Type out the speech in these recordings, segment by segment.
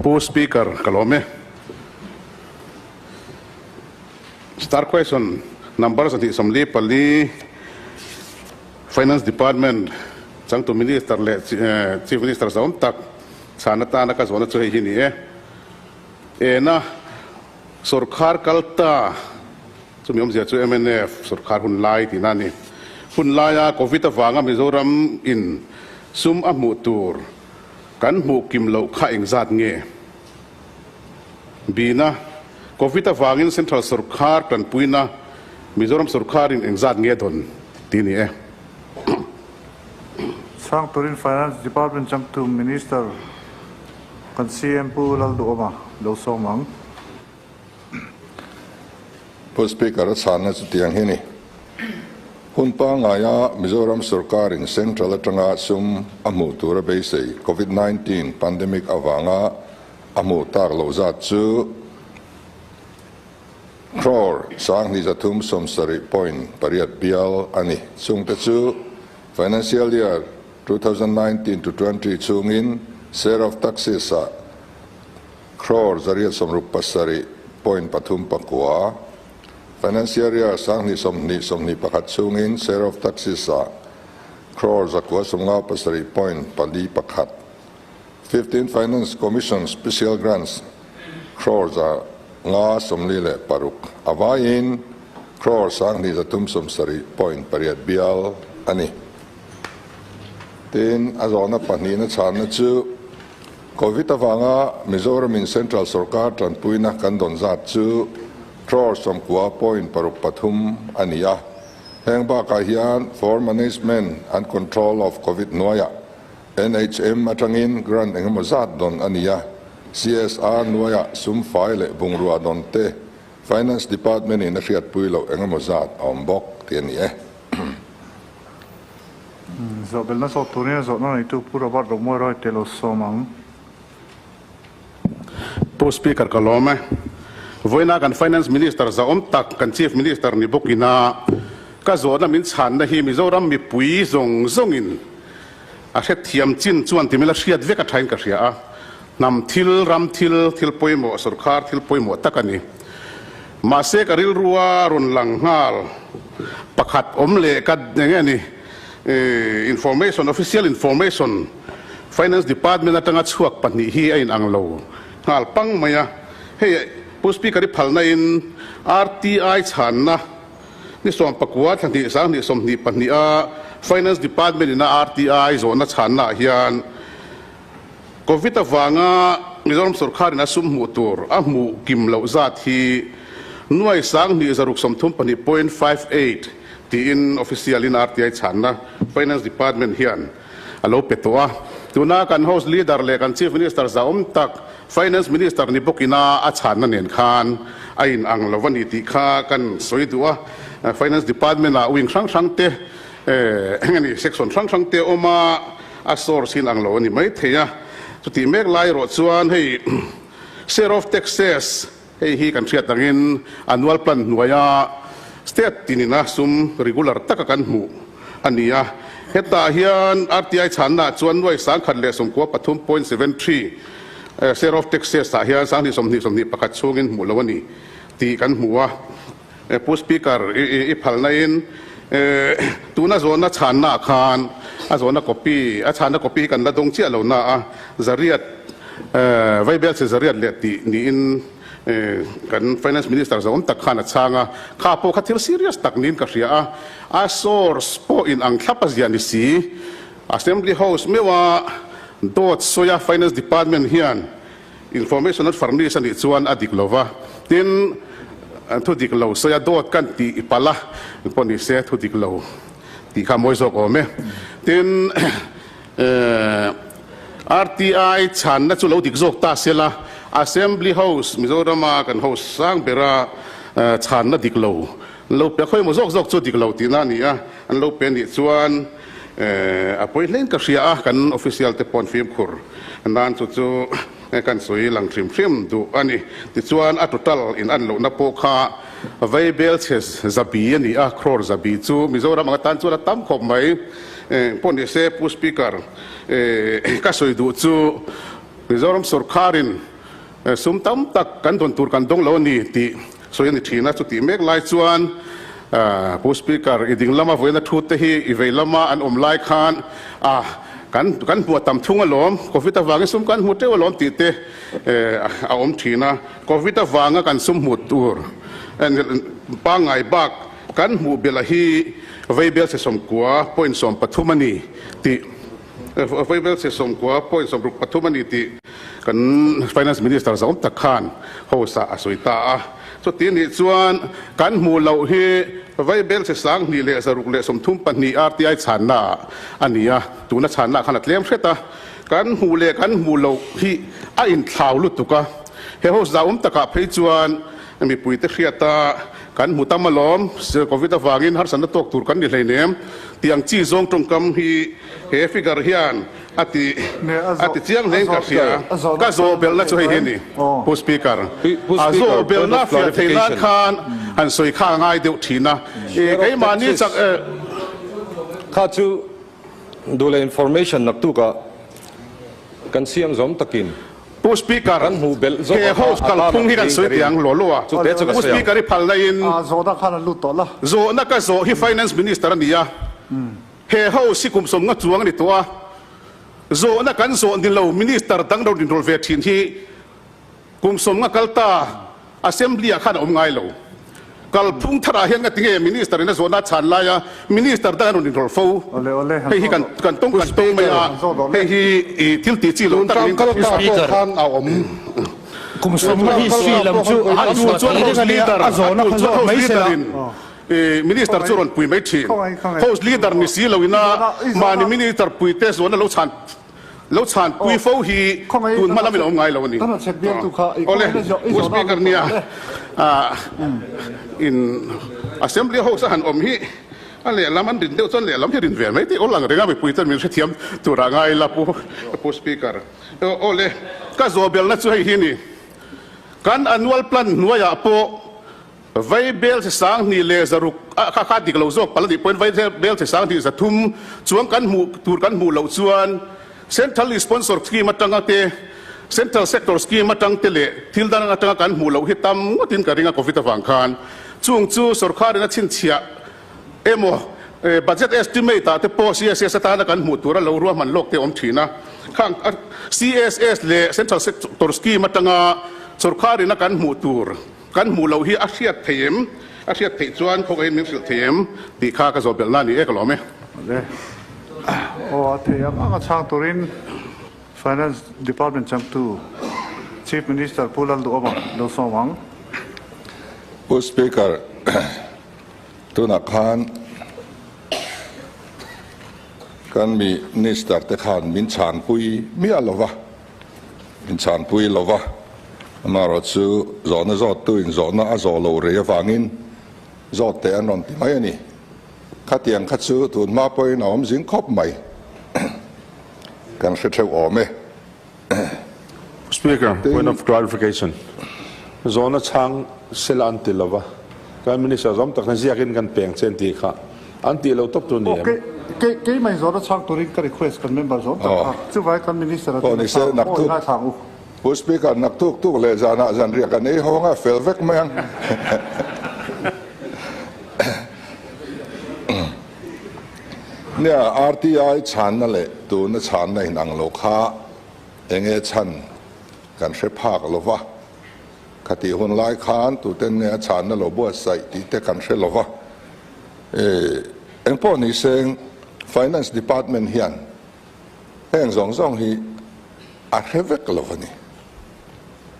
Post Speaker Kalome. Start question numbers at Assembly Pali Finance Department Chang to Minister Chief Minister Saum Tak Sanata Nakazona Chahini Ena Surkar Kalta Sumium Zia MNF Surkar Hun Lai Tinani Hun Laya Kovita Vanga Mizoram in Sum Amutur Kan mu kim lo kha engzat nge bina Kovita Vangin Central Surkar kan puina Mizoram Surkar in engzat nge don tini Sang Turin Finance Department Chang to Minister kan CM pu lal do ma lo somang Post Speaker sana tiang hini Hun pa ngaya Mizoram Surkar in Central Atanga sum amu tura base COVID-19 pandemic avanga amu tar lo zat chu crore sang ni zatum som sari point pariat bial ani chung te chu financial year 2019 to 20 chungin share of taxes a crore zariat som rupasari point pathum pakwa Financial year sang ni somni pakat sungin share of taxes a crores akwa sunga pasari point pali pakat 15 Finance Commission special grants crores a nga somli le paruk awain crores sang ni zatum somsari point pariat bial ani tin azona panina chana chu COVID avanga Mizoram in Central Surkar tranpuina kandon zat chu crores from Kua Point Paruk Pathum Aniya. Hengba Kahian for management and control of COVID Noya. NHM Matangin Grand Engamazat Don Aniya. CSR Noya Sum File Bungrua Don Te. Finance Department in Nashiat Puilo Engamazat Ombok Tienie. Zobel na so Turin zo na itu pura bar do mo ro te lo somang Post Speaker Kalome. Voina kan Finance Minister Saum Tak kan Chief Minister ni Bukina ka zona min chan na hi Mizoram mi pui zong zongin a het thiam chin chuan timela hriat veka thain ka hria a nam thil ram thil poimo Surkar thil poimo takani ma se karil ruwa ron lang ngal pakhat omle ka nge ni information official information Finance Department atanga chuak pani hi ain anglo ngal pang maya he Post Speaker Palna in RTI Chana ni som pakwa thani sang ni som ni pania Finance Department in RTI zona Chana hian COVID avanga Mizoram Surkar na sum mutur amu kim lo zat hi nuai sang ni zaruk som thum pani 0.58 ti in official in RTI Chana Finance Department hian alo petwa tuna kan host leader le kan Chief Minister Saum Tak Finance Minister ni Bukina achan na nen khan ain ang lovani ti kha kan soidua Finance Department na wing sang te ngani section sang te oma a source in ang lovani mai theya so ti mek lai ro chuan hei share of taxes hei hi kan thriat angin annual plan nuaya state tinina sum regular takakan mu ania heta hian RTI channa chuan noi sang khat le som ko pathum 0.73 share of taxes ta hian sang ni somni pakat chungin mulawani ti kan muwa Post Speaker I phalna in tuna zona channa khan a zona copy a channa copy kan la dong chi alo na a zariat vaibel se zariat le ti ni in kan Finance Minister Saum Tak khana changa kha po khathil serious taknin ka hria a source po in ang thlapas yani si Assembly House mewa dot soya Finance Department hian information at furnition ni chuan adiklova tin thu diklo soya dot kan ti ipala poni se thu diklo ti kha moi zo ko me tin RTI chan na chu lo dik zok ta sela Assembly House Mizoram kan house sang bera chan na diklo lo pe khoi mo zok chu diklo ti na ni a an lo pe ni chuan appointment ka hria kan official te pon film khur nan chu kan soi lang trim du ani ti chuan a total in an lo na po kha available ches zabi ani a crore zabi chu Mizoram ang tan chu la tam khop mai pon se Post Speaker ka soi du chu Mizoram Sarkarin sum tam tak kan don tur kan dong lo ni ti so yani thina chu ti mek lai chuan pu speaker iding lama voina thu te hi i ve lama an lai khan kan hu tam thunga lom covid awang sum kan hu te lom ti te thina covid awanga kan sum hu tur en pa ngai bak kan hu bela hi veibel se som kwa point som pathumani ti veibel se som kwa point som pathumani ti kan finance minister zom takhan ho sa asuita so tin hi chuan kan mu lo hi veibel se sang ni le zaruk le som thum pani RTI chana ania tuna chana khanat lem hreta kan hu le kan mu lo hi a in thlau lu tuka he ho zaum taka phei chuan mi puite khriata kan mu tamalom covid awangin har san tok tur kan ni hleinem tiang chi zong tong kam hi he figure hian ati chiang leng ka sia ka zo bel na chu hi ni pu speaker zo bel na fia theilan khan an soi kha ngai deuh thina kai mani chak kha chu dole information nak tu ka kan siam zom takin pu speaker kan hu bel zo he host kal phung hi kan soi tiang lo lo chu te chu ka pu speaker i phal na in zo da khan lu to la zo na ka zo hi finance minister ania he ho sikum som nga chuang ni toa zo na kan zo din lo minister dang do din rol ve thin hi kum som nga kalta assembly a khan om ngai lo kal phung thara hian nga tinge minister na zo na chan la ya minister dang do din rol fo ole hei hi kan tong mai a hei hi til ti chi lo tak ning ka khan a om kum som hi si lam chu a chuan host leader a zo na khan zo mai se minister churon pui mai thin host leader ni si loina mani minister pui te zo na lo chan pui fo hi tun ma lamin om ngai lo ni tan check bial tu kha ole speaker nia in assembly house han om hi ale laman din deu chon le lam hi rin ve mai ti olang renga me pui tan min thiam tu ra ngai la pu speaker ole ka zo bel na chu hi ni kan annual plan nuaya po vai bel se sang ni le zaruk kha dik lo zok pala di point vai bel se sang ni za thum chuang kan mu tur kan mu lo chuan central sponsor scheme atanga te central sector scheme atang te le thildan atanga kan mu lo hitam tin ka ringa covid awang khan chung chu sarkar na chin chia emo budget estimate ta te po CSS ta na kan mu tur lo ru man lok te om thina khang CSS le central sector scheme atanga sarkar na kan mu tur kan mu lo hi asiat thei chuan khok ai min sil them ti kha ka zo bel na ni ek lo me the anga chang turin finance department cham tu chief minister pulal do oma lo so wang pu speaker tuna khan kan mi minister te khan min chan pui mi alova min chan pui lova maro chu zona zo tu in zona a zo lo re wangin zo te anon ti mai ani khatiang khachu tun ma poi na om jing khop mai kan theu ome Speaker, point of clarification. Zona chang selan tilova. Kan minister zom tak naziakin kan peng chen ti kha. Anti lo top tu ni. ke mai zo da chang turin ka request kan member zo ta chu vai kan minister ni se nak tu pu speaker nak tu le jana jan ria kan ei honga fel vek mangเนี่ย RTI ชันนั่นแหละตัวนั้นชันในหนังโลกาเองชันกันเสพากลวะคดีหุ่นไล่ขานตัวเต็นเนี่ยชันนั่นโลบัวใส่ที่เตกันเสลวะเองพอนี่เซง Finance Department เฮียนเองสองฮีอาเรเวกลวะนี่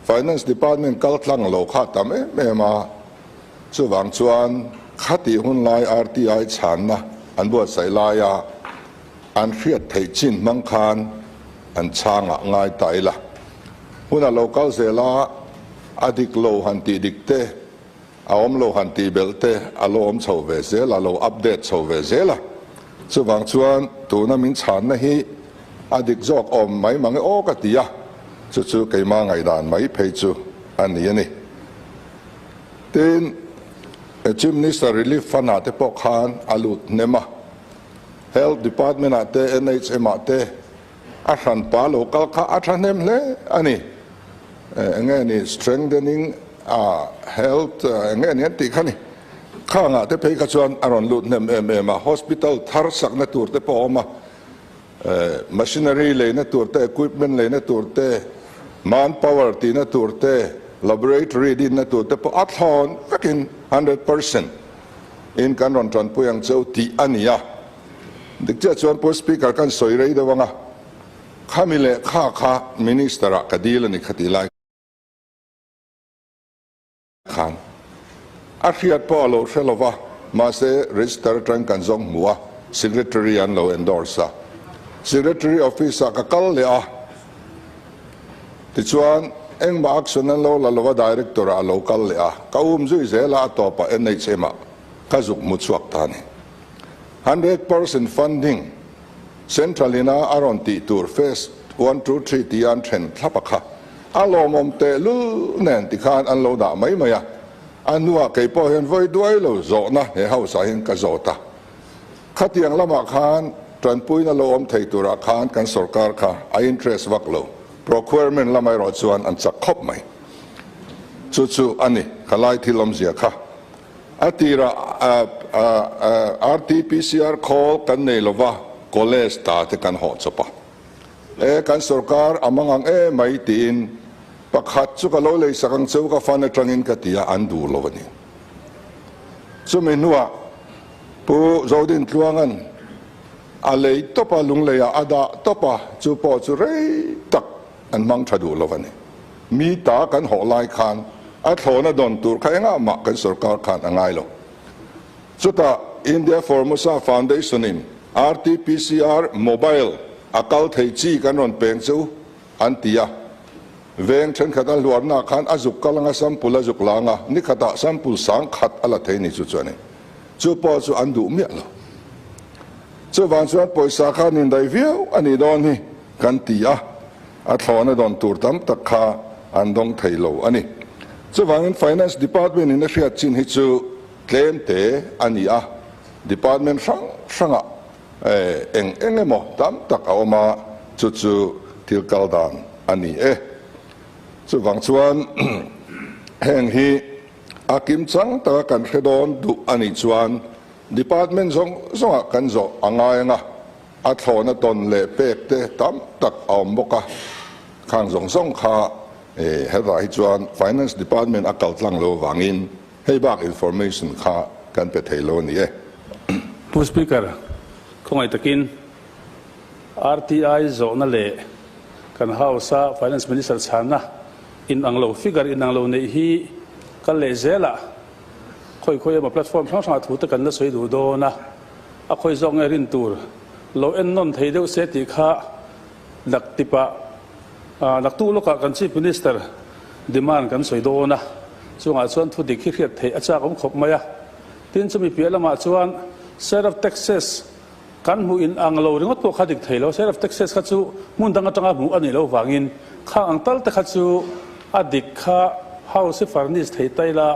Finance Department กัลทังโลกาทำเมื่อมาช่วงจวนคดีหุ่นไล่ RTI ชันนะอันบัวใส่ลายอันเครียดไทยจินมังคานอันช่างง่ายตายละหุ่นเราเก้าเสลาอดิกโลหันตีดิกเตออมโลหันตีเบลเตอโลอมชาวเวเซลาโลอัปเดตชาวเวเซละส่วนชวนตัวนั้นมินฉันนะฮีอดิกจอกอมไม่มังโอกติยะจู่ๆไก่มาไงด่านไม่เพยจูอันนี้นี่เต้นChief Minister Relief Fund อาจจะปกคานอาลุดเนมา Health Department อาจจะ NHM อาจจะ อาหารป่าโลกาข้าอาหารเต็มเลยอันนี้นี่ strengthening health นี่ติขันนี่ข้างอ่ะที่ไปกระชวนอารมณ์ลุดเนี่ยมา hospital ทารสักนั่นตัวเตปอมา machinery เลยนั่นตัวเต equipment เลยนั่นตัวเต manpower ตีนั่นตัวเต laboratory ดีนั่นตัวเตปออัดหอนฟักกิน 100% in การรอนจวนผู้ยังเจ้าตีอันนี้อ่ะดิฉันชวนผู้ speaker กันสวยเลยด้วยว่าข้ามีเล่ข้า minister คดีแล้วนี่คดีไล่ขันอาชีพพอเราเชื่อว่ามาเส register ตรังกันจงมัว secretary อันเรา endorse secretary office ก็กลเลยอ่ะที่ชวนเอ็งมา action อันเราแล้วว่า director อันเรากลเลยอ่ะก็จุยเสละต่อไป NHM ก็จุกมุดสวกตานี่ 100% funding central ina aron ti tur phase 1 2 3 ti an then thlapakha alo mom te lu nen ti khan an lo da mai maya anua ke po hen voi duai lo zo na he hau sa hin ka zo ta khatiang lama khan tran pui na lo om thei tura khan kan sarkar kha a interest wak lo procurement lamai ro chuan an chak khop mai chu ani khalai thilom zia kha atira RT-PCR call kan nei lova college ta te kan ho chopa kan sarkar amangang mai tin pakhat chu ka lo lei sakang cheu ka fan atangin ka tia an du lovani chu menua pu zodin tluangan alei topa lungleya ada topa chu po chu rei tak an mang thadu lovani mi ta kan ho lai khan a thlona don tur khainga ma kan sarkar khan angai lo chuta India Formosa Foundation in RT-PCR mobile account thei chi kan ron peng chu an tia veng then khata luarna khan azuk kalanga sampul azuk langa ni khata sampul sang khat ala thei ni chu chani chu po chu an du mi lo chu wan chuan poisa khan in dai viau ani don ni kan tia a thlona don tur tam tak kha an dong thei lo ani chu wan finance department in a fiat chin hi chu claim te ani a department sanga emo tam tak a oma chu til kaldan ani chu wang chuan heng hi akim chang ta kan hedon du ani chuan department zonga kan zo angai nga a thlona ton le pek te tam tak awm boka khang zong kha herai chuan finance department akal tlang lo wangin hei bak information kha kan pe thailo niผู้สปีกเกอร์คงไอ้ตะกิน RTI โซนนั่นแหละกันเฮาซา Finance Minister ชานะอินอังโลฟิกเกอร์อินอังโลในฮีกันเลยเจละค่อยๆมาแพลตฟอร์มช่องถูตะกันน่ะสวยดูโดนะอะค่อยซองไอ้รินตูร์โลเอ็นนนไทยเดียวเสติข้าดักติปะดักตู้ลูกกันชีพ Minister ดีมานกันสวยโดนะช่วงอาชวนทุดิคิดเทอาจารย์ผมขบมาอะที่จะมีเพียรละมาชวนSet of Texas กันหูอินอังโลเรื่องตัวขัดอีกไทยแล้ว Set of Texas ขัดจูมุ่งตั้งตั้งหูอันนี้เราวางินข้างอังตัลแต่ขัดจูอดีตข้า House Farnis ไทยไตละ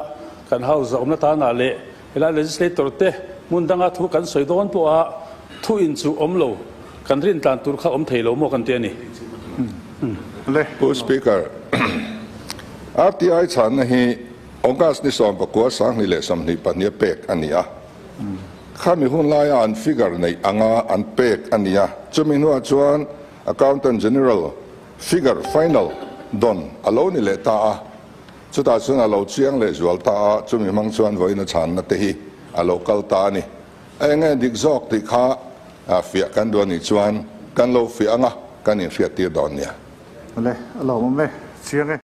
กัน House อมนาตานาเละเวลา Legislator เตะมุ่งตั้งถูกกันสวยโดนตัวทุอินจูอมโลกันรินตานตุรข้าอมไทยโลโมกันเตียนี่ผู้ speaker RTI ฉันนี่องค์การนิสสัมปะกัวสังนิเลสัมนิปัญญาเป็กอันนี้ข้ามีหุ้นลายอันฟิกเกอร์ในอันเป็กอันนี้จะมีหัวชวน accountant general figure final ดอนอโลนี่เลตาจุดอาชวนอโลเชียงเลจวลตาจะมีมังชวนไว้ในฉันนัตติอโลกัลตานี่เงี้ยดิกซอกติข้าเฟียกันดวนนี่ชวนกันโลเฟียงกันนี่เฟียตีดอนเนี่ยเลยเราไม่เชียง